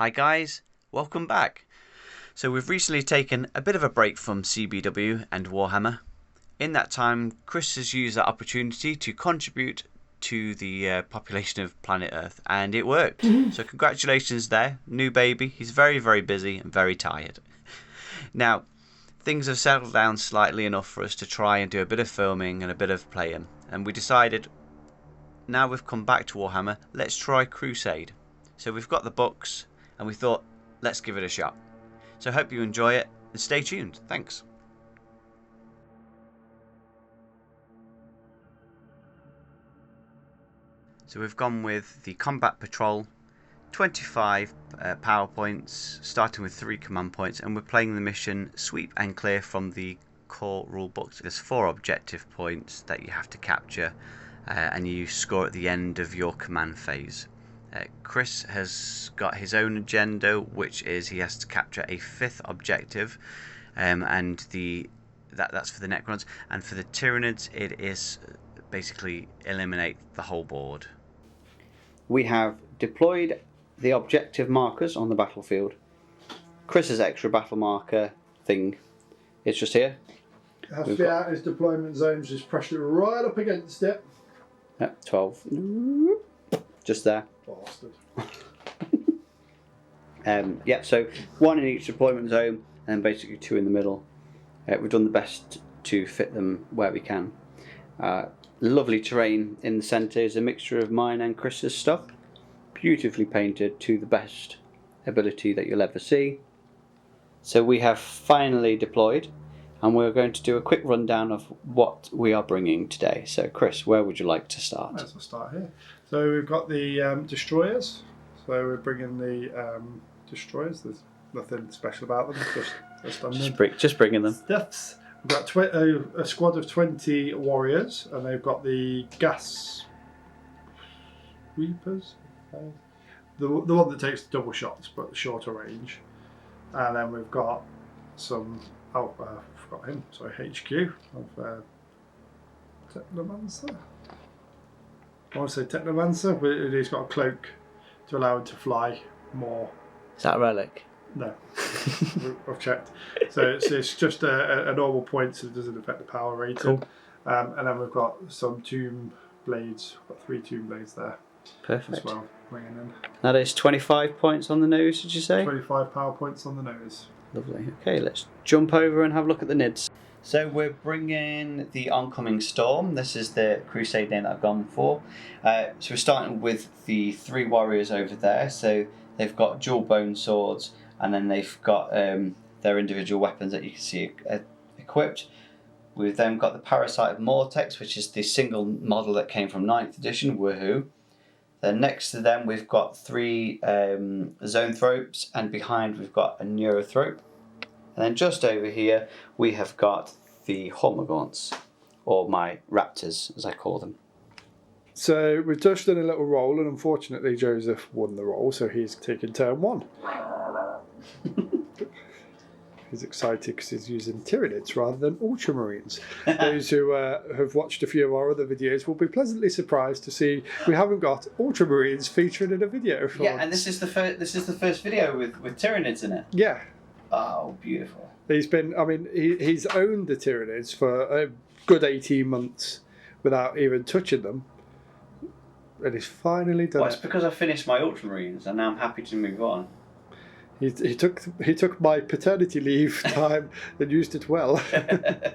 Hi guys, welcome back. So we've recently taken a bit of a break from CBW and Warhammer. In that time, Chris has used that opportunity to contribute to the population of planet Earth, and it worked. So congratulations there, new baby. He's very, very busy and very tired. Now, things have settled down slightly enough for us to try and do a bit of filming and a bit of playing, and we decided, now we've come back to Warhammer, let's try Crusade. So we've got the books, and we thought, let's give it a shot. So I hope you enjoy it, and stay tuned. Thanks. So we've gone with the Combat Patrol, 25 power points, starting with 3 command points, and we're playing the mission Sweep and Clear from the core rulebook. There's 4 objective points that you have to capture, and you score at the end of your command phase. Chris has got his own agenda, which is he has to capture a 5th objective, and that's for the Necrons, and for the Tyranids it is basically eliminate the whole board. We have deployed the objective markers on the battlefield. Chris's extra battle marker thing is just here. It has to be out his deployment zones, just press it right up against it. Yep, 12. Just there. Bastard. Yeah, so 1 in each deployment zone and basically 2 in the middle. We've done the best to fit them where we can. Lovely terrain in the centre is a mixture of mine and Chris's stuff. Beautifully painted to the best ability that you'll ever see. So we have finally deployed, and we're going to do a quick rundown of what we are bringing today. So Chris, where would you like to start? Let's start here. So we've got the destroyers. So we're bringing the destroyers. There's nothing special about them. Just bringing them. Stuffs. We've got a squad of 20 warriors, and they've got the gas reapers. The one that takes double shots but shorter range. And then we've got some. I forgot him. Sorry, HQ of Technomancer. I want to say Technomancer, but he's got a cloak to allow him to fly more. Is that a relic? No, I've checked. So it's just a normal point, so it doesn't affect the power rating. Cool. And then we've got some tomb blades. We've got 3 tomb blades there. Perfect. As well, bringing in. That is 25 points on the nose, did you say? 25 power points on the nose. Lovely. Okay, let's jump over and have a look at the NIDs. So we're bringing the Oncoming Storm. This is the Crusade name that I've gone for. So we're starting with the 3 warriors over there. So they've got dual bone swords, and then they've got their individual weapons that you can see equipped. We've then got the Parasite of Mortex, which is the single model that came from 9th edition. Woohoo! Then next to them we've got 3 Zoanthropes, and behind we've got a Neurothrope. And then just over here we have got the Hormagaunts, or my Raptors as I call them. So we've just done a little roll, and unfortunately Joseph won the roll, so he's taken turn 1. He's excited because he's using Tyranids rather than Ultramarines. Those who have watched a few of our other videos will be pleasantly surprised to see we haven't got Ultramarines featured in a video. Yeah, and this is the first video with Tyranids in it. Yeah. Oh, beautiful. He's owned the Tyranids for a good 18 months without even touching them. And he's finally done it. It's because I finished my Ultramarines and now I'm happy to move on. He took my paternity leave time and used it well. They're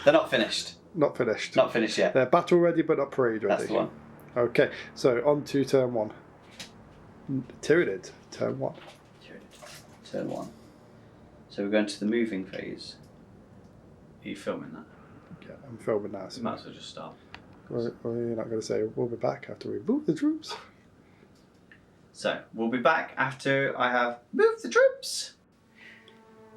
not finished. Not finished. Not finished yet. They're battle ready but not parade ready. That's the one. Okay, so on to turn 1. Tyranid, turn 1. Tyranid, turn 1. So we're going to the moving phase. Are you filming that? Yeah, I'm filming now. So you might as well just stop. Well, you're not going to say we'll be back after we move the troops. So we'll be back after I have moved the troops.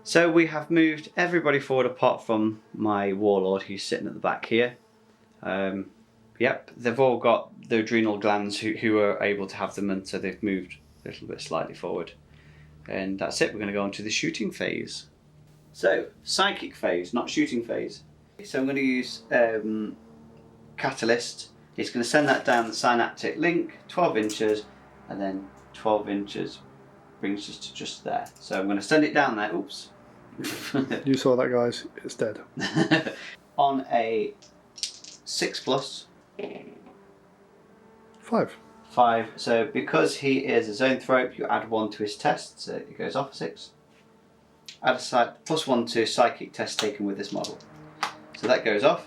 So we have moved everybody forward apart from my warlord who's sitting at the back here. Yep, they've all got the adrenal glands who are able to have them, and so they've moved a little bit slightly forward. And that's it, we're going to go on to the shooting phase. So, psychic phase, not shooting phase. So I'm going to use Catalyst. It's going to send that down the synaptic link, 12 inches, and then 12 inches brings us to just there. So I'm going to send it down there. Oops. You saw that, guys. It's dead. On a 6+. 5. 5. So because he is a zoanthrope, you add 1 to his test, so it goes off a 6. Add a +1 to psychic test taken with this model. So that goes off.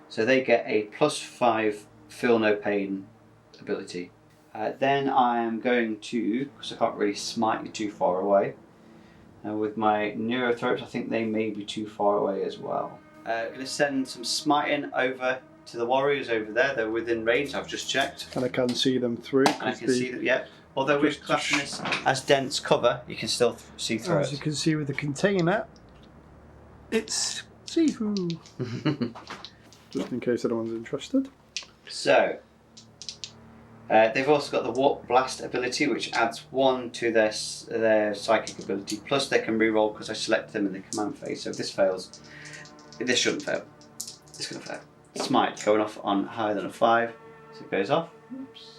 So they get a +5 feel no pain ability. Then I am going to, because I can't really smite you too far away, with my neurothropes I think they may be too far away as well. I'm going to send some smiting over to the warriors over there. They're within range, I've just checked. And I can see them through. And I can see them, yeah. Although we're classing this as dense cover, you can still see through As you can see with the container, it's see-through. Just in case anyone's interested. So, they've also got the Warp Blast ability, which adds 1 to their psychic ability. Plus they can reroll because I select them in the command phase. So if this fails, this shouldn't fail. It's going to fail. Smite going off on higher than a 5, so it goes off. Oops.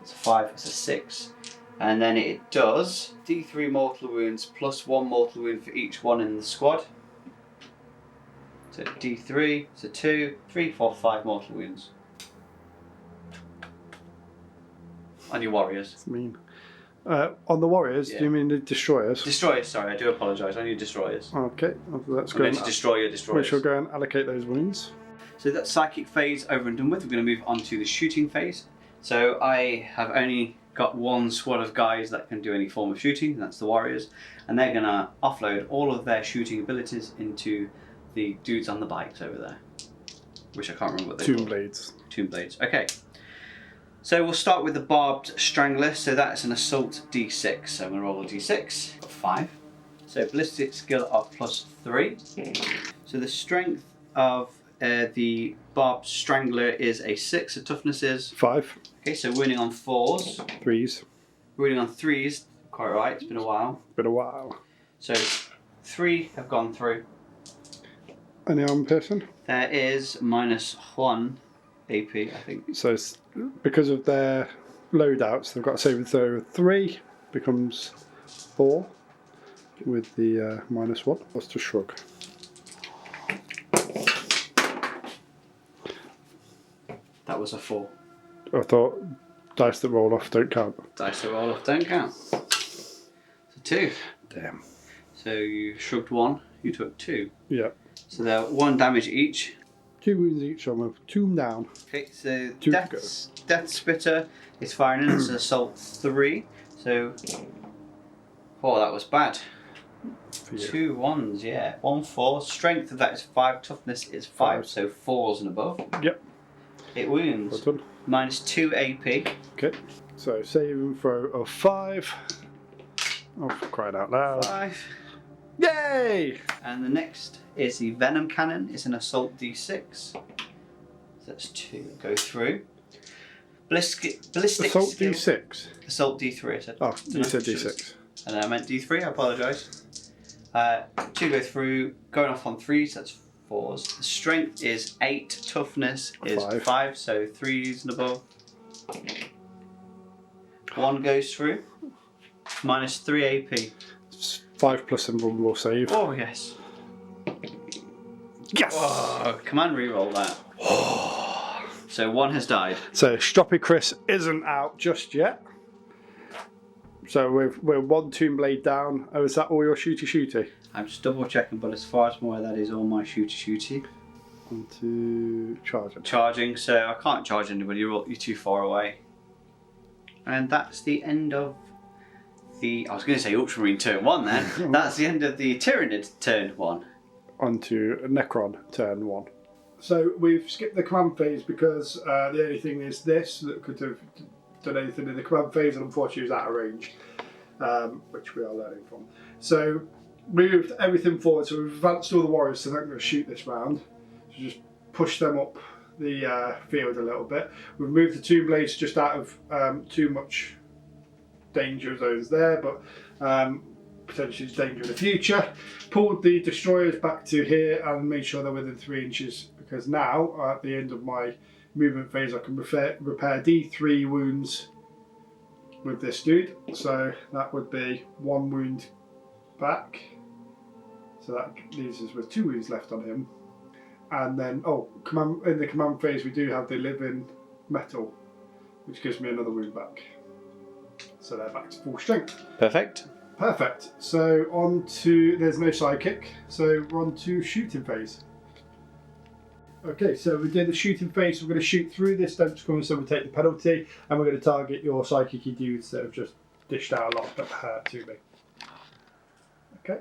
It's a 5, it's a 6. And then it does D3 mortal wounds plus 1 mortal wound for each one in the squad. So D3, so 2, 3, 4, 5 mortal wounds. On your warriors. I mean, on the warriors, Yeah. do you mean the destroyers? Destroyers, sorry, I do apologise. On your destroyers. Okay, let's I'm go. going to destroy your destroyers. We shall go and allocate those wounds. So that's psychic phase over and done with. We're going to move on to the shooting phase. So I have only got 1 squad of guys that can do any form of shooting, and that's the warriors. And they're going to offload all of their shooting abilities into the dudes on the bikes over there. Which I can't remember what they're Tomb called. blades. Tomb blades. Okay. So we'll start with the Barbed Stranglist. So that's an assault D6. So I'm going to roll a D6. Got 5. So ballistic skill of +3. So the strength of the Barbed Strangler is a 6. The toughness is 5. Okay, so wounding on 4s. 3s. Wounding on 3s. Quite right. It's been a while. Been a while. So 3 have gone through. Any arm person? There is -1 AP, I think. So because of their loadouts, they've got a saving throw of 3, becomes 4 with the -1. What's to shrug? That was a 4. I thought dice that roll off don't count. Dice to roll off don't count. So 2. Damn. So you shrugged 1, you took 2. Yeah. So they're 1 damage each. 2 wounds each on a tomb down. Okay, so 2 to go. Death Spitter is firing in. It's an assault 3. So, oh, that was bad. For you. 2 1s, yeah. 1 4. Strength of that is 5. Toughness is 5. 5. So 4s and above. Yep. It wounds. Well done. -2 AP. Okay. So saving throw of 5. Oh, for crying out loud. 5. Yay! And the next is the Venom Cannon. It's an assault D6. So that's 2 that go through. Ballistic Assault skill. D6. Assault D3, I said. Oh, you said D6. And I meant D3, I apologise. 2 go through, going off on 3s, that's 4s. The strength is 8, toughness is 5, so 3s and above. 1 goes through, -3 AP. 5 plus invulnerable save. Oh, yes. Yes! Oh, come on, reroll that. So 1 has died. So Stroppy Chris isn't out just yet. So we're 1 tomb blade down. Oh, is that all your shooty? I'm just double checking, but as far as I'm aware, that is all my shooty. 1, 2, charging. Charging, so I can't charge anybody, you're too far away. And that's the end of I was going to say Ultramarine turn 1 then. That's the end of the Tyranid turn 1. Onto Necron turn 1. So we've skipped the command phase because the only thing is this that could have done anything in the command phase, and unfortunately it was out of range, which we are learning from. So we moved everything forward, so we've advanced all the warriors, so they're not going to shoot this round. So just push them up the field a little bit. We've moved the tomb blades just out of too much danger zones there, but potentially danger in the future. Pulled the destroyers back to here and made sure they're within 3 inches, because now at the end of my movement phase I can repair D3 wounds with this dude. So that would be 1 wound back. So that leaves us with 2 wounds left on him. And then, in the command phase, we do have the living metal, which gives me another wound back. So they're back to full strength. Perfect. Perfect. So on to, there's no psychic, so we're on to shooting phase. Okay, so we did the shooting phase. We're going to shoot through this tentacle, so we'll take the penalty, and we're going to target your psychic dudes that have just dished out a lot of hurt to me. Okay.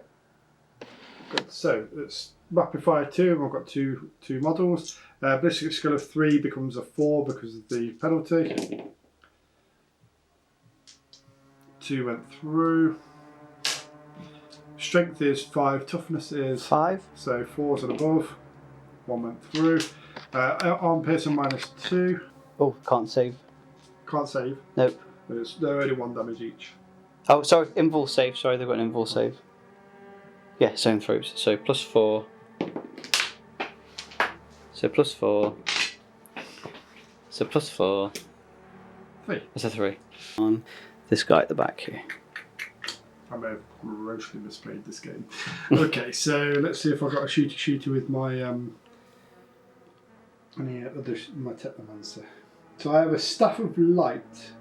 Good. So it's rapid fire 2, and we've got two models. Ballistic skill of 3 becomes a 4 because of the penalty. 2 went through. Strength is 5, toughness is 5. So 4s and above. 1 went through. Arm piercing -2. Oh, can't save. Can't save. Nope. They're only 1 damage each. Oh, sorry, invul save. Sorry, they've got an invul save. Yeah, zone throws. So +4. So +4. So +4. 3. That's a 3. On this guy at the back here. I may have grossly misplayed this game. Okay, so let's see if I've got a shooter with my my Technomancer. So I have a Staff of Light,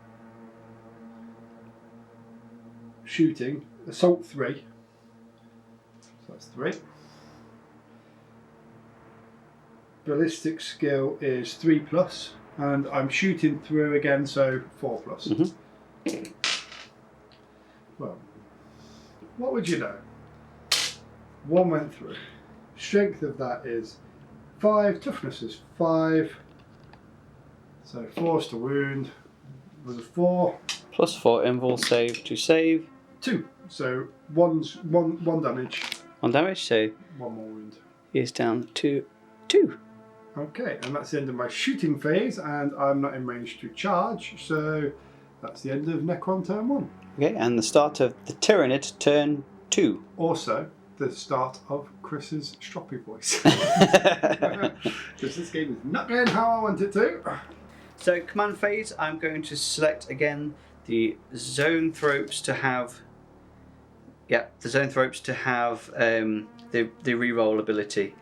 shooting, Assault 3. So that's 3. Ballistic skill is 3+, and I'm shooting through again, so 4+. Mm-hmm. Well, what would you know? 1 went through. Strength of that is 5. Toughness is 5. So 4's to wound. Was a 4. +4 invul save to save. 2. So one damage. 1 damage, so 1 more wound. he is down to 2. Okay, and that's the end of my shooting phase, and I'm not in range to charge, so that's the end of Necron turn 1. Okay, and the start of the Tyranid turn 2. Also, the start of Chris's stroppy voice. Because this game is not going how I want it to. So command phase, I'm going to select again the zone thropes to have. Yeah, the zone thropes to have the reroll ability.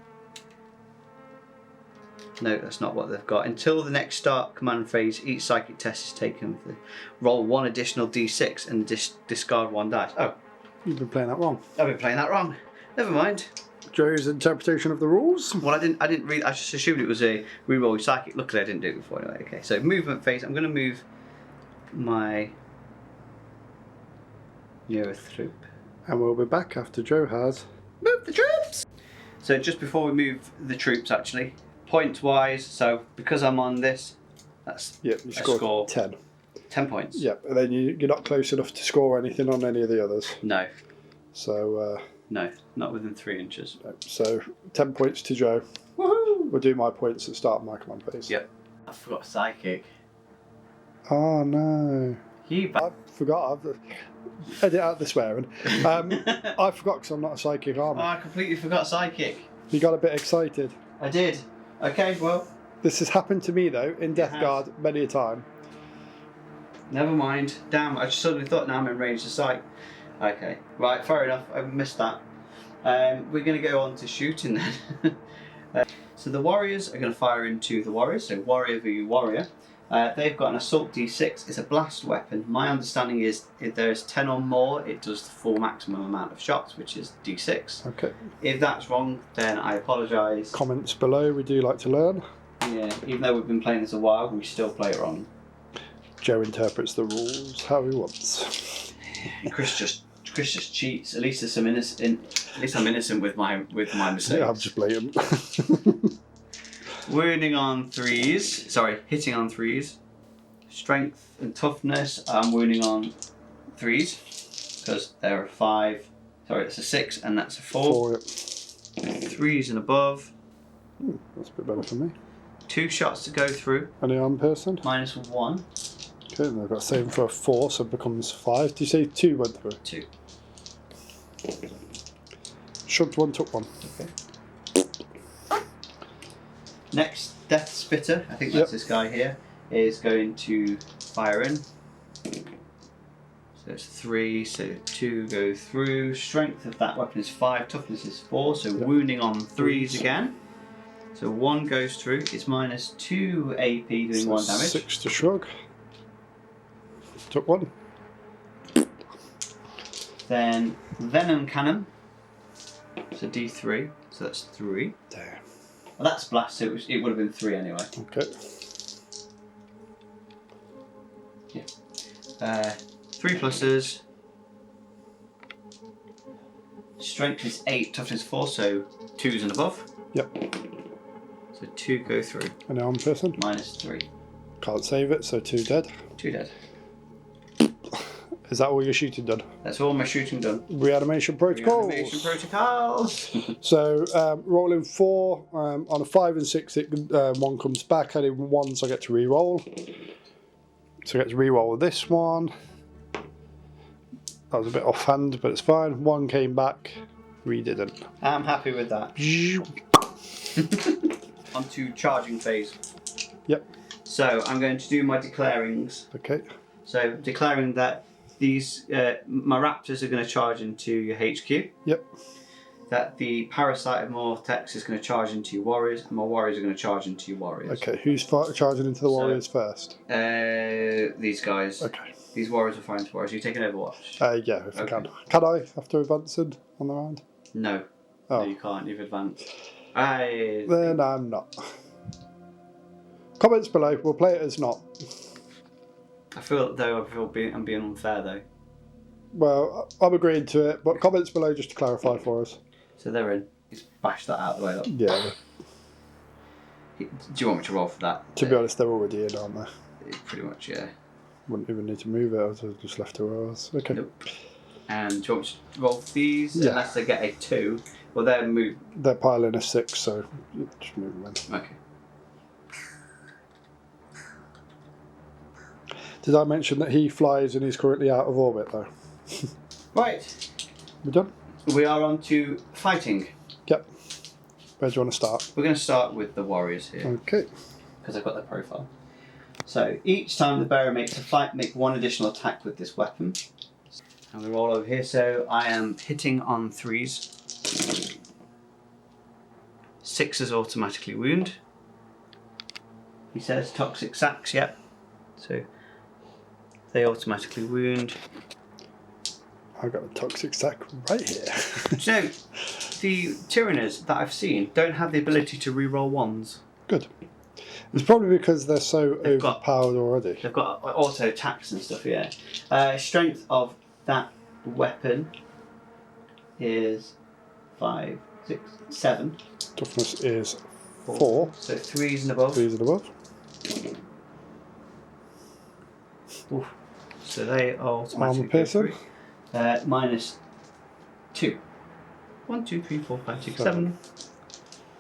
No, that's not what they've got. Until the next start command phase, each psychic test is taken with roll 1 additional d6 and discard 1 dice. Oh, You've been playing that wrong. I've been playing that wrong. Never mind. Joe's interpretation of the rules. Well, I didn't read. I just assumed it was a reroll psychic. Luckily, I didn't do it before anyway. Okay, so movement phase. I'm going to move my Neurothroop. And we'll be back after Joe has Move the troops. So just before we move the troops, actually, points wise. So because I'm on this, that's you a scored score 10. 10 points. Yep, and then you're not close enough to score anything on any of the others. No. So No, not within 3 inches. no. So 10 points to Joe. Woohoo! We'll do my points at the start of my command phase. Yep. I forgot psychic. Oh no. I forgot. Edit out the swearing. I forgot because I'm not a psychic Oh, armor. I completely forgot psychic. You got a bit excited. I did. Okay, well, This has happened to me though in Death has. Guard many a time. never mind. Damn, I just suddenly thought now I'm in range of sight. Okay, right, fair enough. I missed that. We're going to go on to shooting then. So the warriors are going to fire into the warriors. So warrior v warrior. They've got an assault d6. It's a blast weapon. My understanding is if there's 10 or more, it does the full maximum amount of shots, which is d6. Okay. If that's wrong, then I apologise. Comments below. We do like to learn. Yeah, even though we've been playing this a while, we still play it wrong. Joe interprets the rules how he wants. Chris just cheats. At least there's some innocent. At least I'm innocent with my mistakes. Yeah, I'm just blatant. Wounding on 3s. Sorry, hitting on 3s. Strength and toughness. I'm wounding on 3s because there are 5. Sorry, that's a 6 and that's a 4. 3s and above. That's a bit better for me. 2 shots to go through. Any armed person? -1. Okay, and I've got same for a 4, so it becomes 5. Do you say 2 went through? 2. Shoved 1, took 1. Okay. Next, Death Spitter, I think that's this guy here, is going to fire in. So it's 3, so 2 go through. Strength of that weapon is 5, toughness is 4, so wounding on 3s again. So 1 goes through, it's minus 2 AP doing So 1 damage. 6 to shrug. Took 1. Then Venom Cannon. So D3, so that's 3. Damn. Well, that's blast, so it would have been 3 anyway. Okay. Yeah. 3 pluses. Strength is 8, toughness 4, so 2s and above. Yep. So 2 go through. An arm person. Minus 3. Can't save it, so 2 dead. 2 dead. Is that all your shooting done? That's all my shooting done. Reanimation protocols. Reanimation protocols. So rolling 4 on a 5 and 6, one comes back. Only one, so I get to re-roll. So I get to re-roll this one. That was a bit offhand, but it's fine. 1 came back, 3 didn't. I'm happy with that. On to charging phase. Yep. So I'm going to do my declarings. Okay. So declaring that these my raptors are going to charge into your HQ. Yep. That the parasite of Mortex is going to charge into your warriors, and my warriors are going to charge into your warriors. Okay. Who's charging into the warriors first? These guys. Okay. These warriors are fine to warriors. Are you taking Overwatch? Yeah, if I Okay. can. Can I after advancing on the round? No. Oh. No, you can't. You've advanced. Then I'm not. Comments below. We'll play it as not. I'm being unfair though. Well, I'm agreeing to it, but comments below just to clarify for us. So they're in. Just bash that out of the way. Look. Yeah. Do you want me to roll for that? To be honest, they're already in, aren't they? Pretty much, yeah. Wouldn't even need to move it. I was just left to where I was. Okay. Nope. And do you want me to roll for these? Yeah. Unless they get a 2. Well, they're moved. They're piling a 6, so just move them in. Okay. Did I mention that he flies and he's currently out of orbit though? Right. We done? We are on to fighting. Yep. Where do you want to start? We're going to start with the warriors here. Okay. Because I've got their profile. So each time the bearer makes a fight, make 1 additional attack with this weapon. And we roll over here. So I am hitting on 3s. 6s automatically wound. He says toxic sacks, yep. So they automatically wound. I've got a toxic sack right here. So the Tyranids that I've seen don't have the ability to re-roll 1s. Good. It's probably because they're so They've got- overpowered already. They've got auto attacks and stuff, yeah. Strength of that weapon is 5, 6, 7. Toughness is 4. So 3s and above. 3s and above. Oof. So they are automatically Armor piercing. minus 2. 1, 2, 3, 4, 5, 6, 7.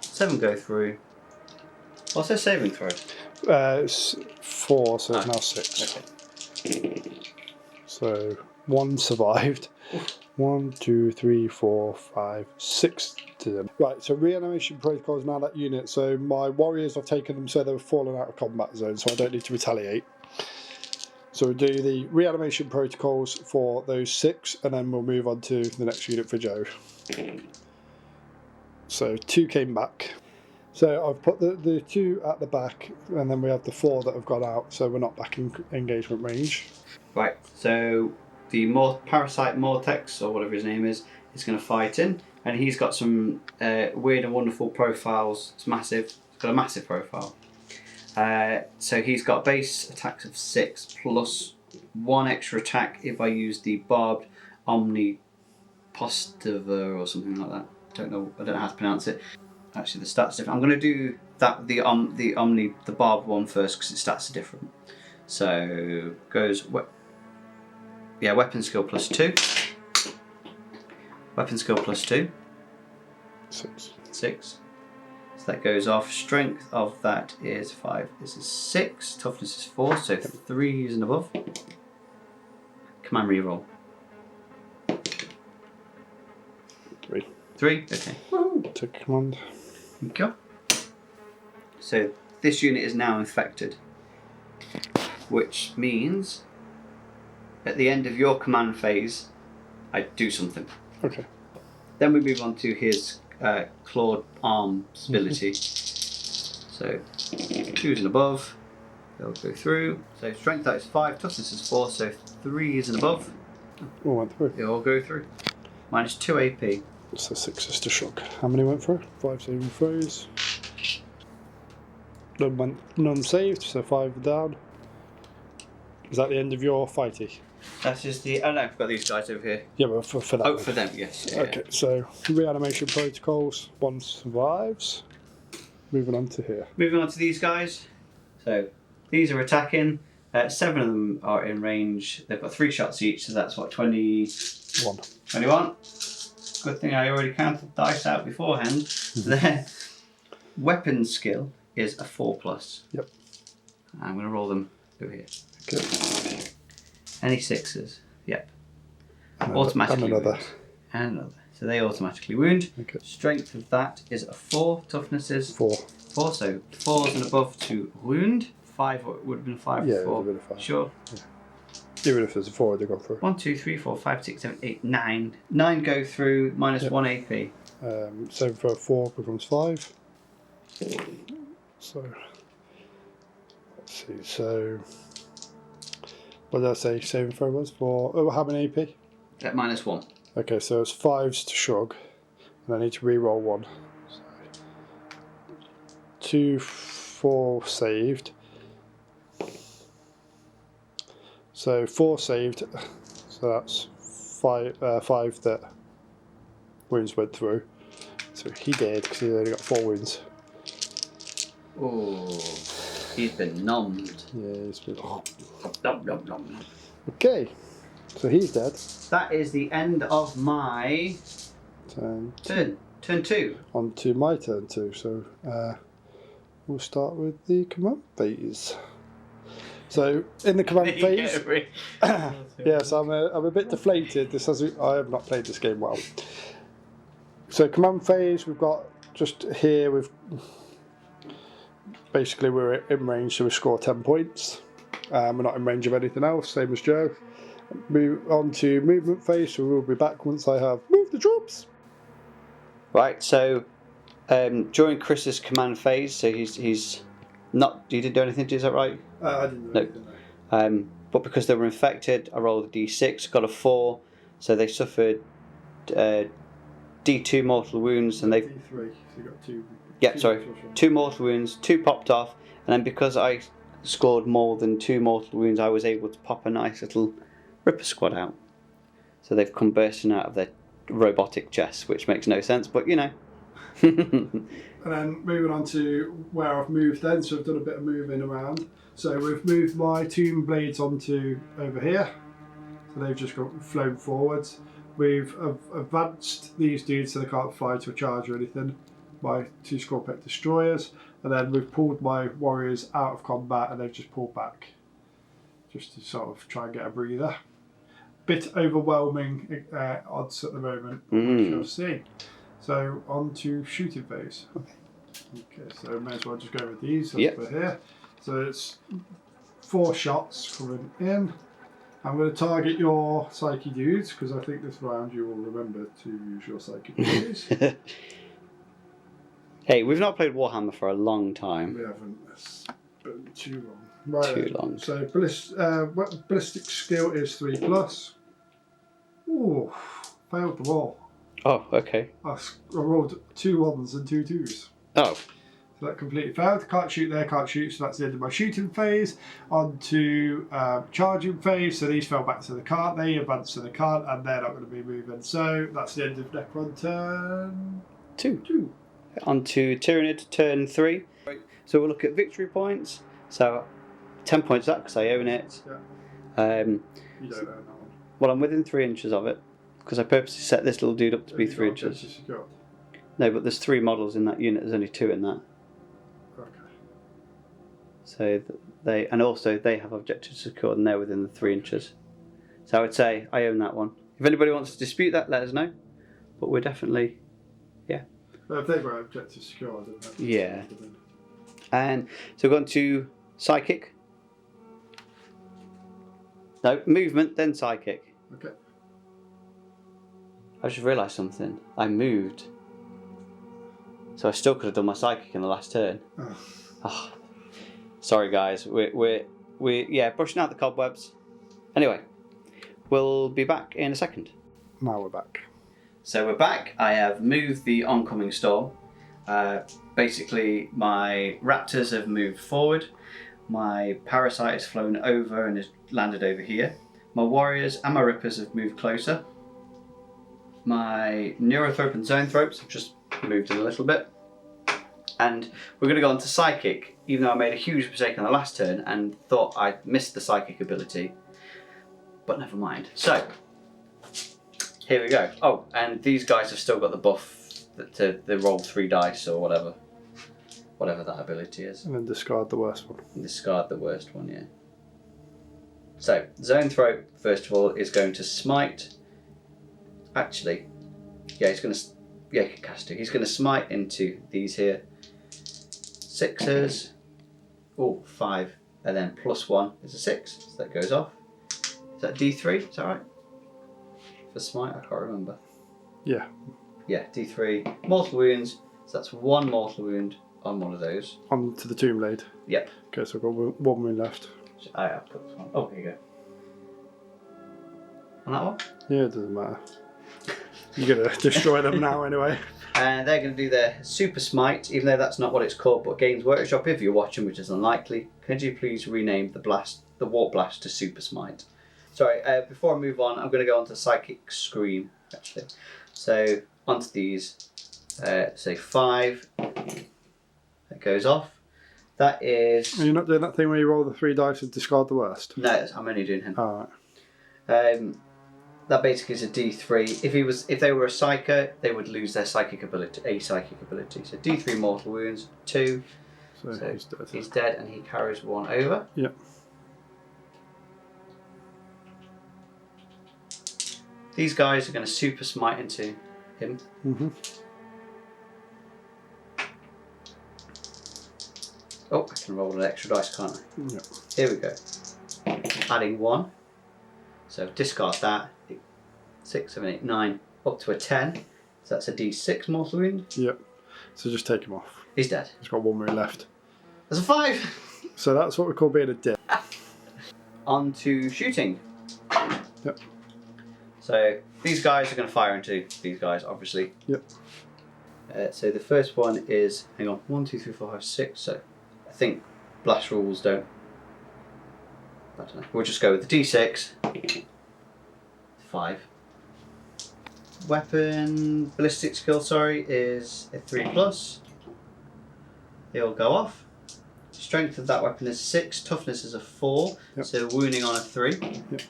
7 go through. What's their saving throw? It's 4, so it's now 6. Okay. So 1 survived. 1, 2, 3, 4, 5, 6 to them. Right, so reanimation protocol is now that unit. So my warriors, I've taken them so they've fallen out of combat zone, so I don't need to retaliate. So we'll do the reanimation protocols for those 6, and then we'll move on to the next unit for Joe. So 2 came back. So I've put the 2 at the back, and then we have the 4 that have gone out, so we're not back in engagement range. Right, so the Parasite Mortex, or whatever his name is going to fight in, and he's got some weird and wonderful profiles. It's massive. It's got a massive profile. So he's got base attacks of 6 plus 1 extra attack if I use the Barbed Omnipostiva or something like that. I don't know how to pronounce it. Actually, the stats are different. I'm going to do that the Barbed one first because the stats are different. So goes weapon skill plus 2. Weapon skill plus 2. 6. So that goes off. Strength of that is 5. This is 6. Toughness is 4. So 3s and above. Command reroll. 3. 3. Okay. Take command. There you go. So this unit is now infected, which means at the end of your command phase, I do something. Okay. Then we move on to his clawed arms ability. So 2s and above, they'll go through. So strength that is 5, toughness is 4, so 3s and above, All went through. they all go through. Minus 2 AP. So 6 to shock. How many went through? 5 saving throws. None saved, so 5 down. Is that the end of your fighty? That is the. Oh no, I've got these guys over here. Yeah, but for that. Oh, one. for them, yes. Yeah, Okay, so reanimation protocols. 1 survives. Moving on to here. Moving on to these guys. So these are attacking. 7 of them are in range. They've got 3 shots each, so that's what, 21. 1. Good thing I already counted the dice out beforehand. Their weapon skill is a 4+. Yep. I'm going to roll them over here. Okay. Any 6s? Yep. And Automatically another. wound. And another. So they automatically wound. Okay. Strength of that is a 4. Toughness is 4. 4. So 4s and above to wound. 5 would have been 5 Yeah, it before. would have been a 5. Sure. Even if there's a 4, they've gone through. 1, 2, 3, 4, 5, 6, 7, 8, 9. 9 go through, minus Yep. 1 AP. 7 for 4 becomes 5. So, let's see. So, what did I say? Saving throw was for. Oh, how many AP? At minus 1. Okay, so it's 5s to shrug, and I need to re-roll 1. So, 2, 4 saved. So 4 saved. So that's 5 that wounds went through. So he did because he only got 4 wounds. Oh, he's been numbed. Yeah, he's been. Nom, nom, nom. Okay, so he's dead. That is the end of my Turn turn. Turn 2. on to my turn too. So we'll start with the command phase. So in the command phase, yes, I'm a bit deflated. I have not played this game well. So command phase, we've got just here. We're in range, so we score 10 points. We're not in range of anything else, same as Joe. Move on to movement phase, so we'll be back once I have moved the troops. Right, so during Chris's command phase, so he's not. You didn't do anything, is that right? I didn't No. But because they were infected, I rolled a d6, got a 4, so they suffered d2 mortal wounds, and they. D3, so you got 2. Yeah, sorry, 2 mortal wounds, 2 popped off, and then because I scored more than 2 mortal wounds, I was able to pop a nice little Ripper Squad out. So they've come bursting out of their robotic chests, which makes no sense, but you know. And then moving on to where I've moved then, so I've done a bit of moving around. So we've moved my tomb blades onto over here. So they've just flown forwards. We've advanced these dudes so they can't fly to a charge or anything. My 2 Scorpet destroyers. And then we've pulled my warriors out of combat and they've just pulled back. Just to sort of try and get a breather. Bit overwhelming odds at the moment, we shall see. So on to shooting phase. Okay, so may as well just go with these over here. So it's 4 shots coming in. I'm going to target your psyche dudes because I think this round you will remember to use your psychic dudes. Hey, we've not played Warhammer for a long time. We haven't. It's been too long. Right. Too long. So ballistic skill is 3+. Ooh, failed them all. Oh, okay. I rolled 2 1s and 2 2s. Oh. So that completely failed. Can't shoot there, can't shoot, so that's the end of my shooting phase. On to charging phase. So these fell back to the cart, they advanced to the cart, and they're not going to be moving. So that's the end of Necron turn 2. On to Tyranid turn 3. So we'll look at victory points. So 10 points that because I own it. Yeah. You don't own that one. Well, I'm within 3 inches of it because I purposely set this little dude up to be 3 inches. No, but there's 3 models in that unit. There's only 2 in that. Okay. So they have objectives secured and they're within the 3 inches. So I would say I own that one. If anybody wants to dispute that, let us know. But we're definitely, yeah. Well, if they've got objectives secured, then that's yeah. And so we're going to psychic. No, movement, then psychic. Okay. I just realised something. I moved. So I still could have done my psychic in the last turn. Oh. Oh. Sorry guys, we're brushing out the cobwebs. Anyway, we'll be back in a second. Now we're back. So we're back. I have moved the oncoming storm. Basically, my raptors have moved forward. My parasite has flown over and has landed over here. My warriors and my rippers have moved closer. My neurothrope and zoanthropes have just moved in a little bit. And we're going to go on to psychic, even though I made a huge mistake on the last turn and thought I'd missed the psychic ability. But never mind. So, here we go. Oh, and these guys have still got the buff to they roll 3 dice or whatever. Whatever that ability is. And then discard the worst one. And discard the worst one, yeah. So, Zoanthrope, first of all, is going to smite. Actually, yeah, he's going to... Yeah, he can cast it. He's going to smite into these here. 6s. Oh, 5. And then +1 is a 6. So that goes off. Is that D3? Is that right? For smite? I can't remember. Yeah. Yeah, D3. Mortal wounds. So that's 1 mortal wound on one of those. On to the Tomb Blade. Yep. Okay, so I've got one wound left. So I have put this one. Oh, here you go. On that one? Yeah, it doesn't matter. You're going to destroy them now anyway. And they're going to do their super smite, even though that's not what it's called, but Games Workshop, if you're watching, which is unlikely, could you please rename the Warp Blast to Super Smite? Sorry, before I move on, I'm going to go on to Psychic Scream, actually. So, onto these, say 5, that goes off. That is... Are you not doing that thing where you roll the 3 dice and discard the worst? No, I'm only doing him. Alright. That basically is a D3. If they were a psyker, they would lose their psychic ability, a psychic ability. So D3 mortal wounds, 2. So he's dead. He's dead, and he carries 1 over. Yep. These guys are going to super smite into him. Mm-hmm. Oh, I can roll an extra dice, can't I? Yep. Here we go. Adding 1. So discard that. 6, 7, 8, 9, up to a 10. So that's a D6 mortal wound. Yep. So just take him off. He's dead. He's got 1 wound left. There's a 5. So that's what we call being a dick. On to shooting. Yep. So these guys are going to fire into these guys, obviously. Yep. So the first one is, hang on, 1, 2, 3, 4, 5, 6. So I think blast rules don't. I don't know. We'll just go with the D6. 5. Weapon ballistic skill, sorry, is a 3+. They all go off. Strength of that weapon is 6. Toughness is a 4. Yep. So wounding on a 3. Yep.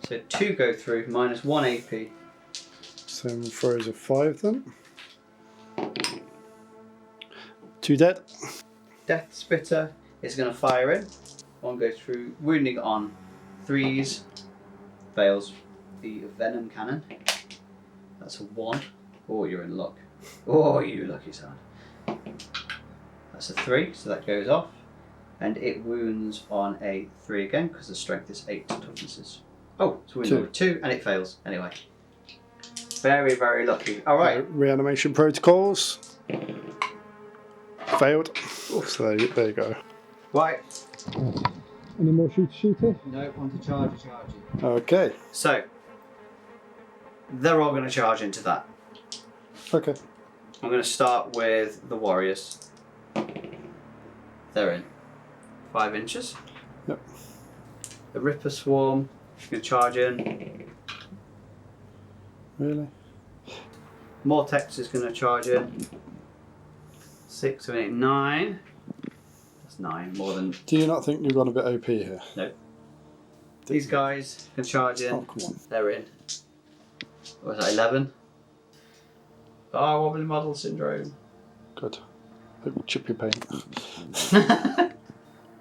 So 2 go through, minus 1 AP. Same throws of 5 then. 2 dead. Death Spitter is going to fire in. 1 goes through, wounding on 3s. Fails. The Venom Cannon. That's a 1. Oh, you're in luck. Oh, you lucky son. That's a 3, so that goes off. And it wounds on a 3 again, because the strength is 8, toughness is... Oh, it's wounded on a 2, and it fails. Anyway. Very, very lucky. Alright. Reanimation protocols. Failed. So there you go. Right. Any more shooter? No, on to charge. Okay. So, they're all going to charge into that. Okay. I'm going to start with the warriors. They're in. 5 inches. Yep. The Ripper Swarm is going to charge in. Really? Mortex is going to charge in. 6, 7, 8, 9. That's 9, more than... Do you not think you've gone a bit OP here? No. These guys can charge in. Oh, come on. They're in. What was that, 11? Oh, wobbly model syndrome. Good. Hope you chip your paint.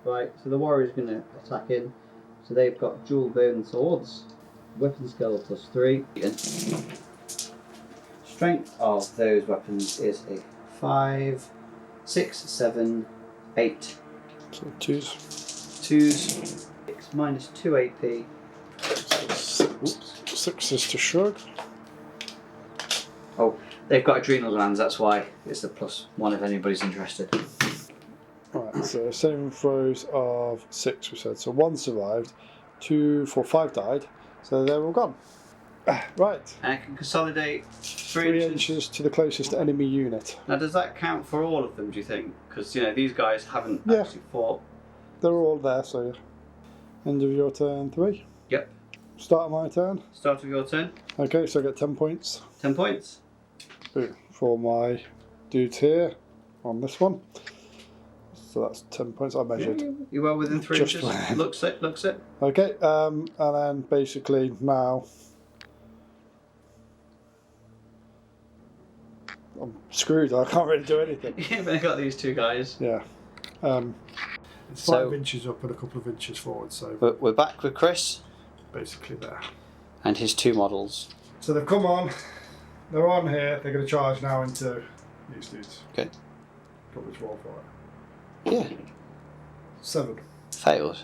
Right, so the warrior's going to attack in. So they've got dual bone swords. Weapon skill +3. Strength of those weapons is a 5, 6, 7, 8. So 2s. -2s. 6 minus 2 AP. Oops. 6 is to shrug. Oh, they've got adrenal glands, that's why it's the +1 if anybody's interested. Right, so saving throws of 6 we said. So 1 survived, 2, 4, 5 died. So they're all gone. Right. And I can consolidate 3 inches to the closest enemy unit. Now, does that count for all of them, do you think? Because, you know, these guys haven't Yeah. actually fought. They're all there, so yeah. End of your turn 3. Yep. Start of my turn. Start of your turn. Okay, so I get 10 points 10 points. for my dudes here on this one. So that's 10 points I measured. You're well within 3 Just inches. fine. Looks it, looks it. Okay, and then basically now I'm screwed. I can't really do anything. You've only got these 2 guys. Yeah. It's So- 5 inches up and a couple of inches forward, so But we're back with Chris basically there. and his 2 models. So they've come on. They're on here. They're going to charge now into these dudes. Okay. Got which roll for it? Yeah. 7. Failed.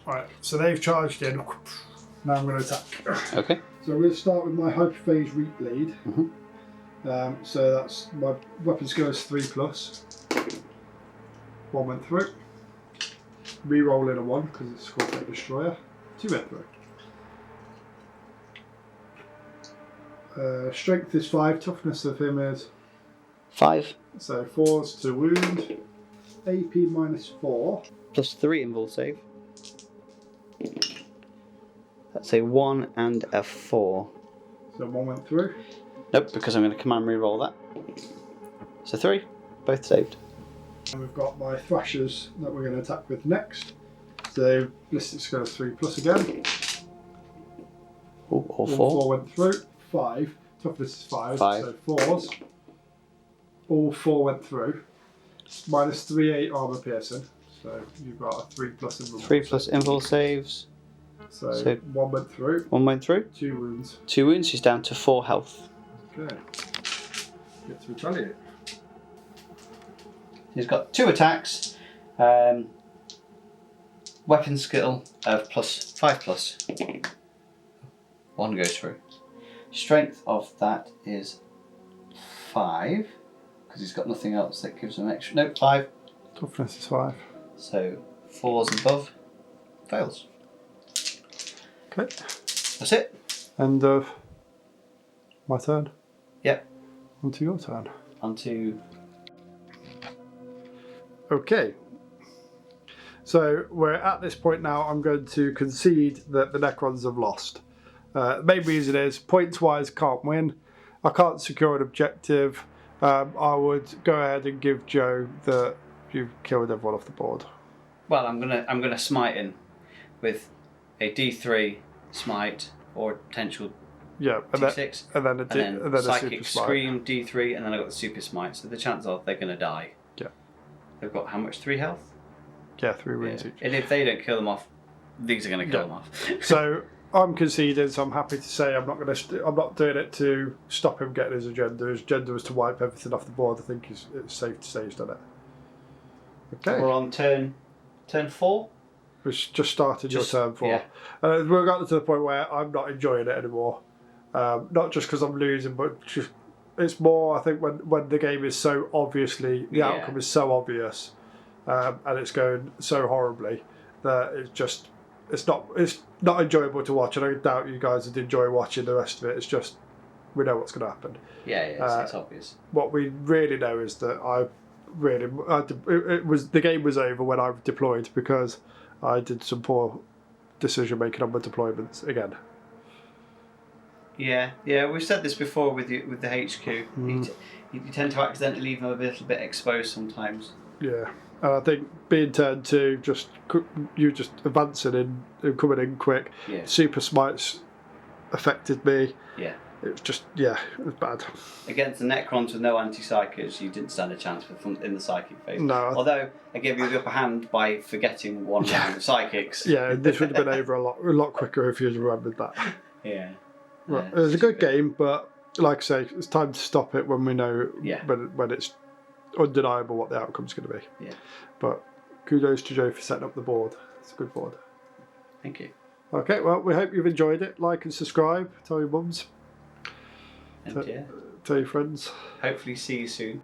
Right, so they've charged in. Now I'm going to attack. Okay. So we'll start with my hyperphase reap lead. Mhm. So that's my weapon skill is 3+. 1 went through. Re-roll in a 1 because it's called a destroyer. 2 went through. Strength is 5. Toughness of him is 5 so 4's to wound. AP -4. +3 invul save. That's a 1 and a 4. So 1 went through. Nope, because I'm going to command re-roll that. So 3, both saved. And we've got my thrashers that we're going to attack with next. So ballistic skill is 3+ again. Ooh, all 4. 4 went through. 5. Toughness is 5. 5. So 4's. All 4 went through. -3/8 armor piercing. So you've got a 3+ invul. 3 plus invul saves. So so 1 went through. 1 went through. 2 wounds. 2 wounds, he's down to 4 health. Okay. Get to retaliate. He's got 2 attacks. Weapon skill of +5+. 1 goes through. Strength of that is 5. Because he's got nothing else that gives him extra. Nope, 5. Toughness is 5. So 4's above. Fails. Okay. That's it. End of my turn. Yep. On to your turn. Onto. Okay. So we're at this point now. I'm going to concede that the Necrons have lost. The main reason is points-wise can't win. I can't secure an objective. I would go ahead and give Joe that you've killed everyone off the board. Well, I'm gonna smite in with a D3 smite or potential Yeah, and D6, then a psychic super smite. scream D3, and then I got the super smite. So the chances are they're gonna die. Yeah. They've got how much? 3 health. Yeah, 3 wounds Yeah. each. And if they don't kill them off, these are gonna kill Yeah. them off. So I'm conceding. So I'm happy to say I'm not doing it to stop him getting his agenda. His agenda was to wipe everything off the board. I think it's safe to say he's done it. Okay. We're on turn 4. Which just started Just- your turn 4. yeah. We've gotten to the point where I'm not enjoying it anymore. Not just because I'm losing, but just it's more. I think when the game is so obviously the Yeah. outcome is so obvious, and it's going so horribly that it's not enjoyable to watch. And I doubt you guys would enjoy watching the rest of it. It's just we know what's going to happen. Yeah, it's obvious. What we really know is that it was the game was over when I deployed because I did some poor decision making on my deployments again. Yeah. We've said this before with the HQ. You tend to accidentally leave them a little bit exposed sometimes. Yeah, and I think being turned to you just advancing in and coming in quick. Yeah. Super smites affected me. Yeah. It was it was bad. Against the Necrons with no anti-psychics, you didn't stand a chance in the psychic phase. No. Although I gave you the upper hand by forgetting 1 round of psychics. Yeah, this would have been over a lot quicker if you'd remembered that. Yeah. Right. It was a good game, but like I say, it's time to stop it when we know Yeah. when it's undeniable what the outcome's going to be. Yeah. But kudos to Joe for setting up the board. It's a good board. Thank you. Okay, well, we hope you've enjoyed it. Like and subscribe. Tell your mums. And yeah, Tell your friends. hopefully see you soon.